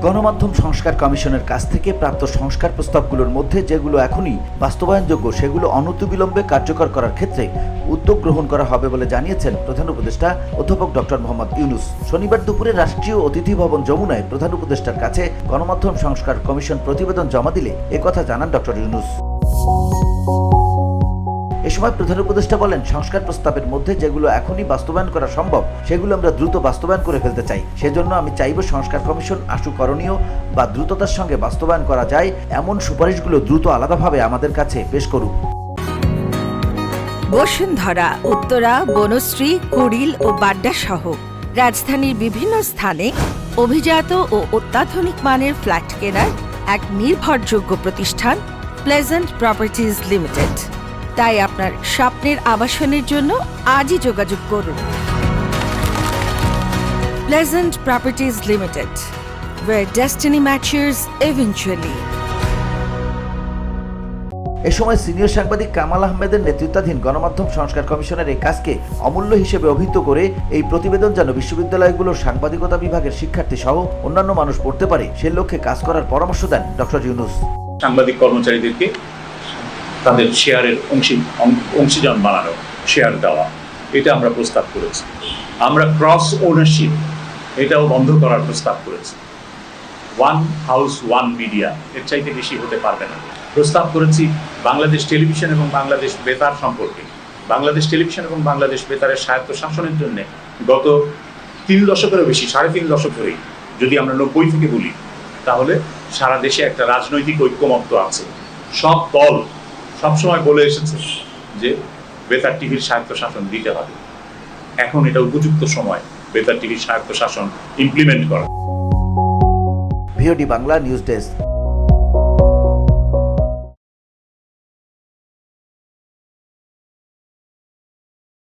গণমাধ্যম সংস্কার কমিশনের কাছ থেকে প্রাপ্ত সংস্কার প্রস্তাবগুলোর মধ্যে যেগুলো এখনই বাস্তবায়নযোগ্য সেগুলো অনতিবিলম্বে কার্যকর করার ক্ষেত্রে উদ্যোগ গ্রহণ করা হবে বলে জানিয়েছেন প্রধান উপদেষ্টা অধ্যাপক ডক্টর মোহাম্মদ ইউনূস। শনিবার দুপুরে রাষ্ট্রীয় অতিথি ভবন যমুনায় প্রধান উপদেষ্টার কাছে গণমাধ্যম সংস্কার কমিশন প্রতিবেদন জমা দিলে একথা জানান ডক্টর ইউনূস। এ সময় প্রধান উপদেষ্টা বলেন, সংস্কার প্রস্তাবের মধ্যে যেগুলো এখনই বাস্তবায়ন করা সম্ভব সেগুলো আমরা দ্রুত বাস্তবায়ন করে ফেলতে চাই। সেজন্য আমি চাইব সংস্কার কমিশন আশু করণীয় বা দ্রুততার সঙ্গে বাস্তবায়ন করা যায় এমন সুপারিশগুলো দ্রুত আলাদাভাবে আমাদের কাছে পেশ করুক। বসুন্ধরা, উত্তরা, বনশ্রী, কুড়িল ও বাড্ডা সহ রাজধানীর বিভিন্ন স্থানে অভিজাত ও অত্যাধুনিক মানের ফ্ল্যাট কেনার এক নির্ভরযোগ্য প্রতিষ্ঠান প্লেজেন্ট প্রপার্টিজ লিমিটেড। তাই আপনার স্বপ্নের আবাসনের জন্য আজই যোগাযোগ করুন। Pleasant properties limited, where destiny matures eventually. এ সময় সিনিয়র সাংবাদিক কামাল আহমেদের নেতৃত্বাধীন গণমাধ্যম সংস্কার কমিশনের এই কাজকে অমূল্য হিসেবে অভিহিত করে এই প্রতিবেদন যেন বিশ্ববিদ্যালয়গুলোর সাংবাদিকতা বিভাগের শিক্ষার্থী সহ অন্যান্য মানুষ পড়তে পারে সে লক্ষ্যে কাজ করার পরামর্শ দেন ডক্টর ইউনূস। সাংবাদিক কর্মচারীদেরকে তাদের শেয়ারের অংশীদার বানানো, শেয়ার দেওয়া, এটা আমরা প্রস্তাব করেছি। আমরা ক্রস ওনারশিপ এটাও বন্ধ করার প্রস্তাব করেছি। ওয়ান হাউস ওয়ান মিডিয়া, এর চাইতে বেশি হতে পারবে না। প্রস্তাব করেছি বাংলাদেশ টেলিভিশন এবং বাংলাদেশ বেতার সম্পর্কে। বাংলাদেশ টেলিভিশন এবং বাংলাদেশ বেতারের স্বায়ত্তশাসনের জন্য গত 3 দশকেরও বেশি, 3.5 দশক ধরেই যদি আমরা 90 থেকে বলি, তাহলে সারা দেশে একটা রাজনৈতিক ঐক্যমত্য আছে। সব দল সবসময় বলে এসেছে যে বেতার টিভির স্বায়ত্তশাসন দিতে হবে। এখন এটা উপযুক্ত সময় বেতার টিভির স্বায়ত্তশাসন ইমপ্লিমেন্ট করা। VOD Bangla news desk.